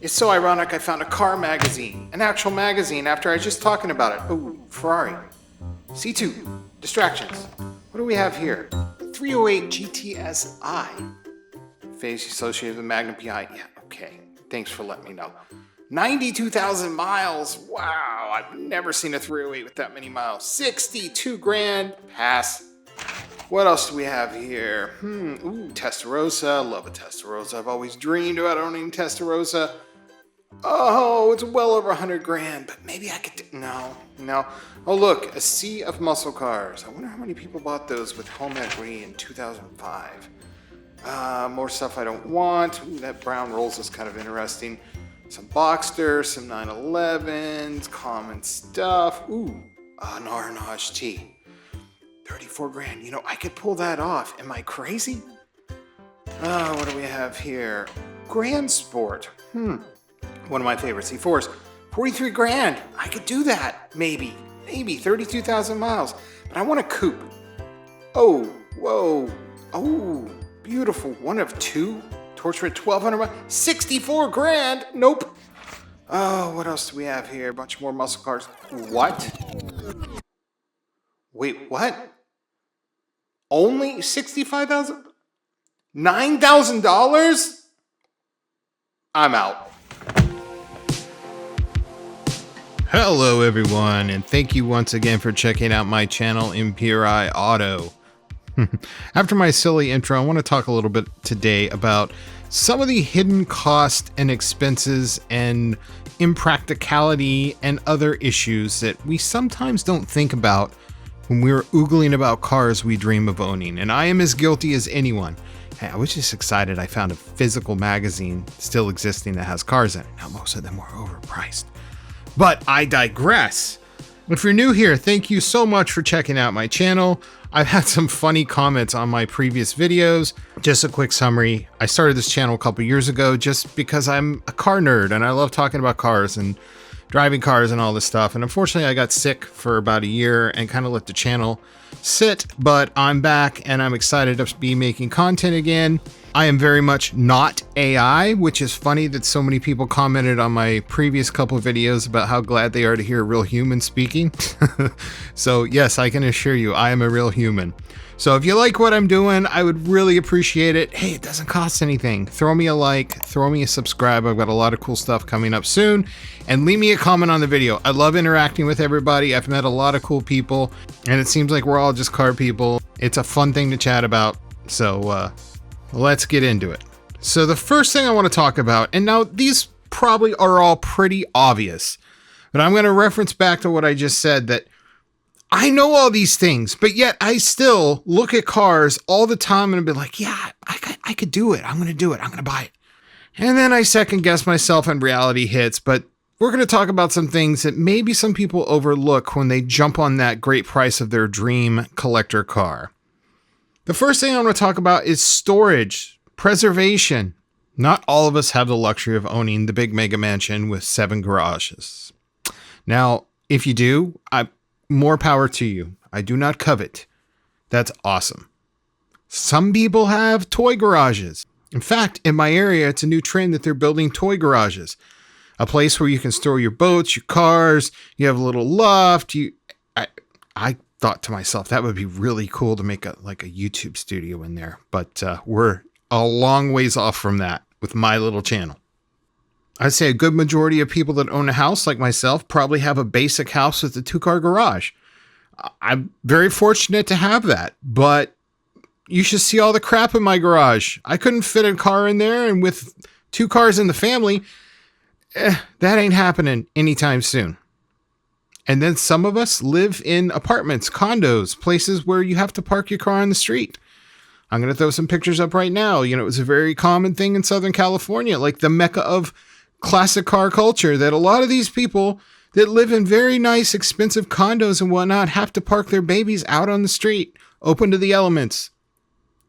It's so ironic I found a car magazine, an actual magazine, after I was just talking about it. Oh, Ferrari. C2, distractions. What do we have here? 308 GTSI. Phase associated with Magnum PI. Yeah, okay. Thanks for letting me know. 92,000 miles. Wow, I've never seen a 308 with that many miles. 62 grand. Pass. What else do we have here? Ooh, Testarossa. Love a Testarossa. I've always dreamed about owning Testarossa. Oh, it's well over 100 grand, but maybe I could no. Oh, look, a sea of muscle cars. I wonder how many people bought those with home equity in 2005. More stuff I don't want. Ooh, that brown Rolls is kind of interesting. Some Boxster, some 911s, common stuff. Ooh, an R&H T. 34 grand. You know, I could pull that off. Am I crazy? What do we have here? Grand Sport. One of my favorite C4s. 43 grand. I could do that. Maybe 32,000 miles. But I want a coupe. Oh, whoa. Oh, beautiful. One of two. Torch Red 1,200 miles. 64 grand. Nope. Oh, what else do we have here? A bunch more muscle cars. What? Wait, what? Only $65,000? $9,000? I'm out. Hello everyone, and thank you once again for checking out my channel, Imperi Auto. After my silly intro, I want to talk a little bit today about some of the hidden costs and expenses and impracticality and other issues that we sometimes don't think about when we're oogling about cars we dream of owning. And I am as guilty as anyone. Hey, I was just excited I found a physical magazine still existing that has cars in it. Now, most of them were overpriced. But I digress. If you're new here, thank you so much for checking out my channel. I've had some funny comments on my previous videos. Just a quick summary. I started this channel a couple years ago just because I'm a car nerd and I love talking about cars and driving cars and all this stuff. And unfortunately, I got sick for about a year and kind of let the channel sit, but I'm back and I'm excited to be making content again. I am very much not AI, which is funny that so many people commented on my previous couple of videos about how glad they are to hear a real human speaking. So yes, I can assure you, I am a real human. So if you like what I'm doing, I would really appreciate it. Hey, it doesn't cost anything. Throw me a like, throw me a subscribe. I've got a lot of cool stuff coming up soon. And leave me a comment on the video. I love interacting with everybody. I've met a lot of cool people, and it seems like we're all just car people. It's a fun thing to chat about. So let's get into it. So the first thing I want to talk about, and now these probably are all pretty obvious, but I'm going to reference back to what I just said, that I know all these things, but yet I still look at cars all the time and be like, yeah, I could do it. I'm going to do it. I'm going to buy it. And then I second guess myself and reality hits. But we're going to talk about some things that maybe some people overlook when they jump on that great price of their dream collector car. The first thing I want to talk about is storage, preservation. Not all of us have the luxury of owning the big mega mansion with 7 garages. Now, if you do, more power to you. I do not covet. That's awesome. Some people have toy garages. In fact, in my area, it's a new trend that they're building toy garages. A place where you can store your boats, your cars, you have a little loft. I thought to myself, that would be really cool to make a YouTube studio in there. But we're a long ways off from that with my little channel. I'd say a good majority of people that own a house like myself probably have a basic house with a 2-car garage. I'm very fortunate to have that, but you should see all the crap in my garage. I couldn't fit a car in there, and with 2 cars in the family, that ain't happening anytime soon. And then some of us live in apartments, condos, places where you have to park your car on the street. I'm going to throw some pictures up right now. You know, it's a very common thing in Southern California, like the mecca of classic car culture, that a lot of these people that live in very nice, expensive condos and whatnot have to park their babies out on the street, open to the elements.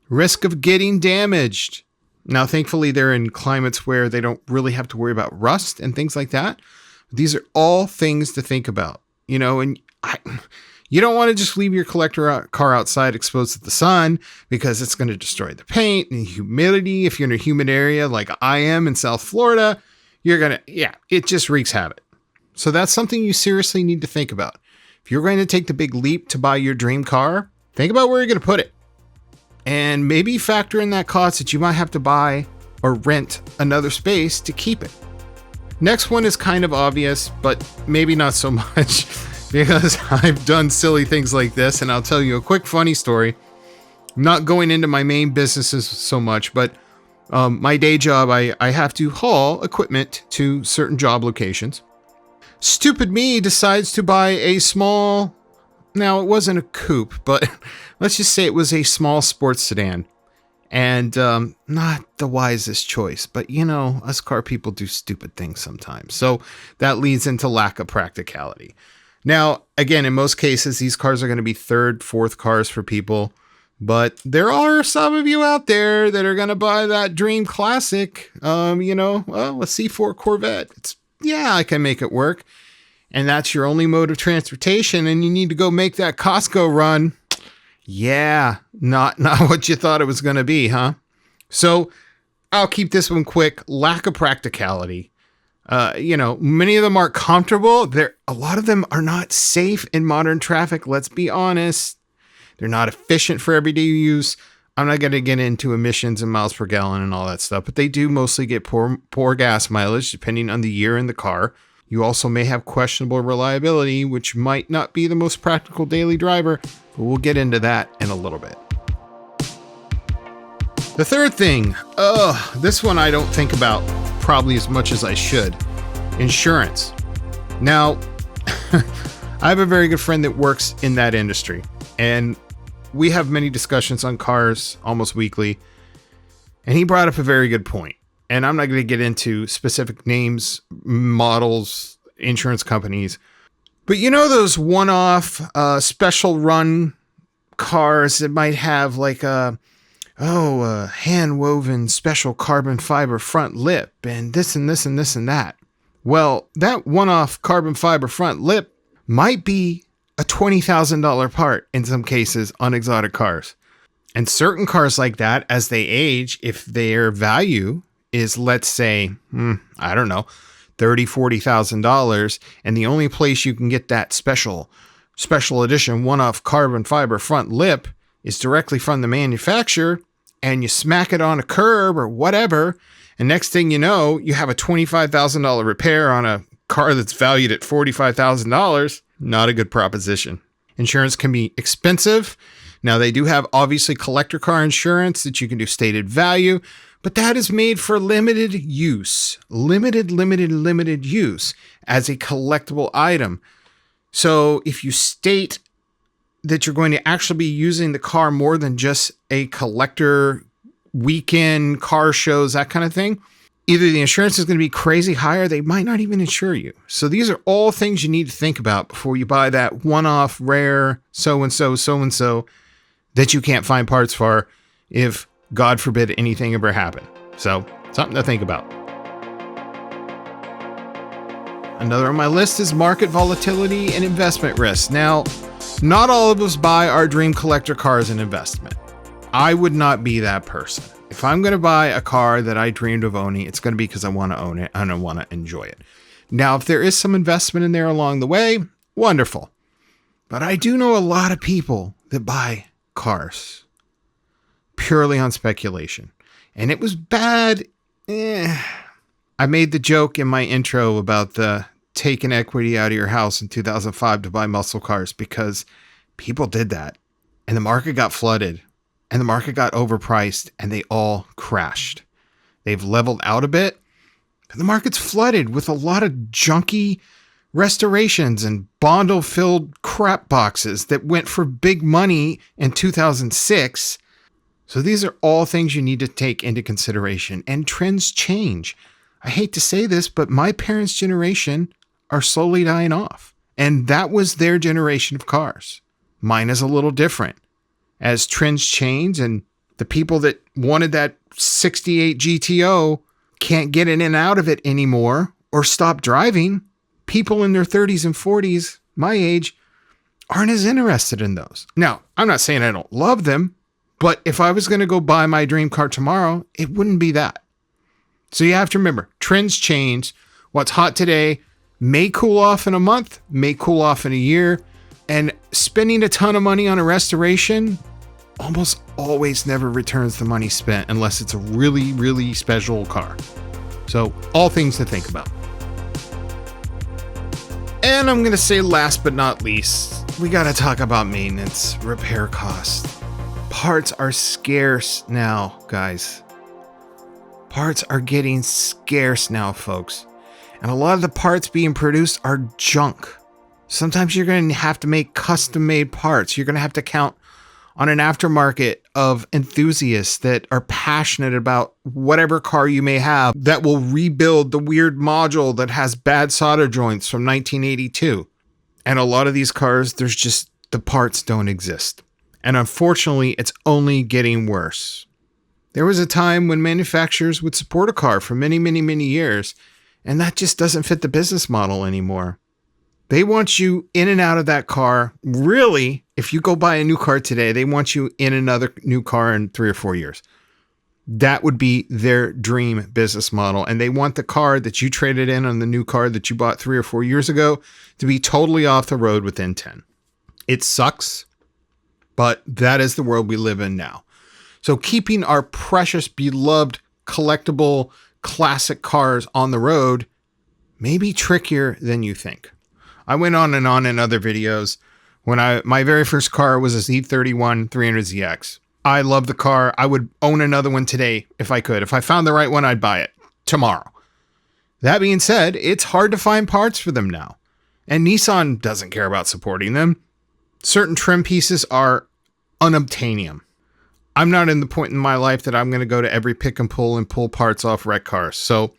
Risk of getting damaged. Now, thankfully, they're in climates where they don't really have to worry about rust and things like that. These are all things to think about, you know, and you don't want to just leave your collector car outside exposed to the sun because it's going to destroy the paint and humidity. If you're in a humid area like I am in South Florida, it just wreaks havoc. So that's something you seriously need to think about. If you're going to take the big leap to buy your dream car, think about where you're going to put it. And maybe factor in that cost that you might have to buy or rent another space to keep it. Next one is kind of obvious, but maybe not so much because I've done silly things like this, and I'll tell you a quick funny story. I'm not going into my main businesses so much, but my day job, I have to haul equipment to certain job locations. Stupid me decides to buy a small, now it wasn't a coupe, but let's just say it was a small sports sedan. And not the wisest choice, but us car people do stupid things sometimes. So that leads into lack of practicality. Now, again, in most cases, these cars are going to be third, fourth cars for people. But there are some of you out there that are going to buy that dream classic, a C4 Corvette. I can make it work. And that's your only mode of transportation. And you need to go make that Costco run. Yeah, not what you thought it was going to be, huh? So I'll keep this one quick. Lack of practicality. Many of them aren't comfortable. A lot of them are not safe in modern traffic. Let's be honest. They're not efficient for everyday use. I'm not going to get into emissions and miles per gallon and all that stuff, but they do mostly get poor gas mileage depending on the year in the car. You also may have questionable reliability, which might not be the most practical daily driver, but we'll get into that in a little bit. The third thing, this one I don't think about probably as much as I should. Insurance. Now, I have a very good friend that works in that industry, and we have many discussions on cars almost weekly, and he brought up a very good point. And I'm not going to get into specific names, models, insurance companies, but those one-off special run cars that might have like a hand-woven special carbon fiber front lip and this and this and this and that. Well, that one-off carbon fiber front lip might be a $20,000 part in some cases on exotic cars. And certain cars like that, as they age, if their value is, let's say, I don't know, $30,000, $40,000, and the only place you can get that special edition one-off carbon fiber front lip is directly from the manufacturer, and you smack it on a curb or whatever, and next thing you know, you have a $25,000 repair on a car that's valued at $45,000. Not a good proposition. Insurance can be expensive. Now, they do have obviously collector car insurance that you can do stated value, but that is made for limited use, limited use as a collectible item. So if you state that you're going to actually be using the car more than just a collector weekend car shows, that kind of thing, either the insurance is going to be crazy high or they might not even insure you. So these are all things you need to think about before you buy that one-off rare so-and-so that you can't find parts for if, God forbid, anything ever happened. So something to think about. Another on my list is market volatility and investment risk. Now, not all of us buy our dream collector car as an investment. I would not be that person. If I'm going to buy a car that I dreamed of owning, it's going to be because I want to own it and I want to enjoy it. Now, if there is some investment in there along the way, wonderful. But I do know a lot of people that buy cars purely on speculation. And it was bad. I made the joke in my intro about the taking equity out of your house in 2005 to buy muscle cars because people did that. And the market got flooded. And the market got overpriced and they all crashed. They've leveled out a bit. The market's flooded with a lot of junky restorations and Bondo-filled crap boxes that went for big money in 2006. So these are all things you need to take into consideration. And trends change. I hate to say this, but my parents' generation are slowly dying off. And that was their generation of cars. Mine is a little different. As trends change and the people that wanted that 68 GTO can't get in and out of it anymore or stop driving, people in their 30s and 40s, my age, aren't as interested in those. Now, I'm not saying I don't love them, but if I was going to go buy my dream car tomorrow, it wouldn't be that. So you have to remember, trends change. What's hot today may cool off in a month, may cool off in a year, and spending a ton of money on a restoration almost always never returns the money spent unless it's a really, really special car. So all things to think about. And I'm going to say last but not least, we got to talk about maintenance, repair costs. Parts are scarce now, guys. Parts are getting scarce now, folks. And a lot of the parts being produced are junk. Sometimes you're going to have to make custom-made parts. You're going to have to count on an aftermarket of enthusiasts that are passionate about whatever car you may have that will rebuild the weird module that has bad solder joints from 1982. And a lot of these cars, there's just, the parts don't exist. And unfortunately, it's only getting worse. There was a time when manufacturers would support a car for many, many, many years, and that just doesn't fit the business model anymore. They want you in and out of that car. Really, if you go buy a new car today, they want you in another new car in 3 or 4 years. That would be their dream business model. And they want the car that you traded in on the new car that you bought 3 or 4 years ago to be totally off the road within 10. It sucks, but that is the world we live in now. So keeping our precious, beloved, collectible, classic cars on the road may be trickier than you think. I went on in other videos when my very first car was a Z31 300ZX. I love the car. I would own another one today if I could. If I found the right one, I'd buy it tomorrow. That being said, it's hard to find parts for them now. And Nissan doesn't care about supporting them. Certain trim pieces are unobtainium. I'm not in the point in my life that I'm going to go to every pick and pull parts off wrecked cars. So,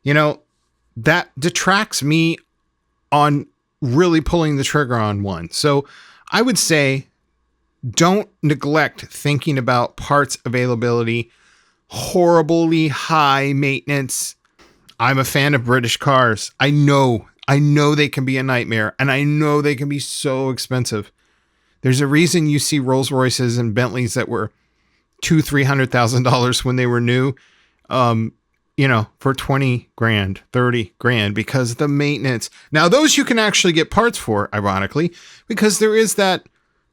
that detracts me on really pulling the trigger on one. So I would say don't neglect thinking about parts availability, horribly high maintenance. I'm a fan of British cars. I know they can be a nightmare, and I know they can be so expensive. There's a reason you see Rolls Royces and Bentleys that were $200,000-$300,000 when they were new, for 20 grand, 30 grand, because the maintenance. Now, those you can actually get parts for, ironically, because there is that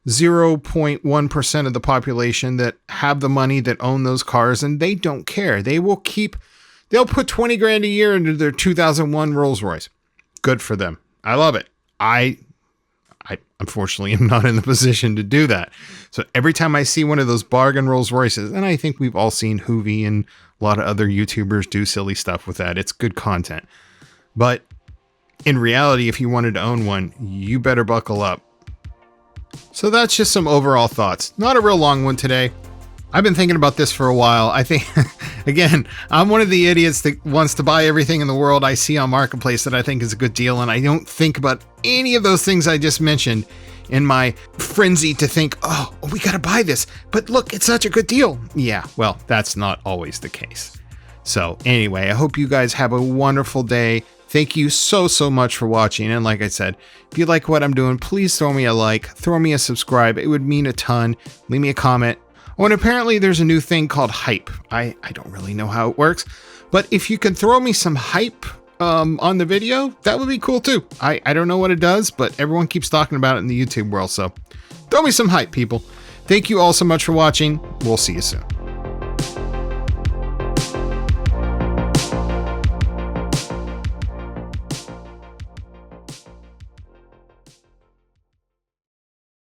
0.1% of the population that have the money that own those cars, and they don't care. They'll put 20 grand a year into their 2001 Rolls Royce. Good for them. I love it. I unfortunately am not in the position to do that. So every time I see one of those bargain Rolls Royces, and I think we've all seen Hoovy and a lot of other YouTubers do silly stuff with that. It's good content. But in reality, if you wanted to own one, you better buckle up. So that's just some overall thoughts. Not a real long one today. I've been thinking about this for a while. I think, again, I'm one of the idiots that wants to buy everything in the world I see on Marketplace that I think is a good deal, and I don't think about any of those things I just mentioned in my frenzy to think, oh, we got to buy this. But look, it's such a good deal. Yeah, well, that's not always the case. So anyway, I hope you guys have a wonderful day. Thank you so much for watching. And like I said, if you like what I'm doing, please throw me a like, throw me a subscribe. It would mean a ton. Leave me a comment. Oh, and apparently there's a new thing called hype. I don't really know how it works, but if you can throw me some hype on the video, that would be cool too. I don't know what it does, but everyone keeps talking about it in the YouTube world. So throw me some hype, people. Thank you all so much for watching. We'll see you soon.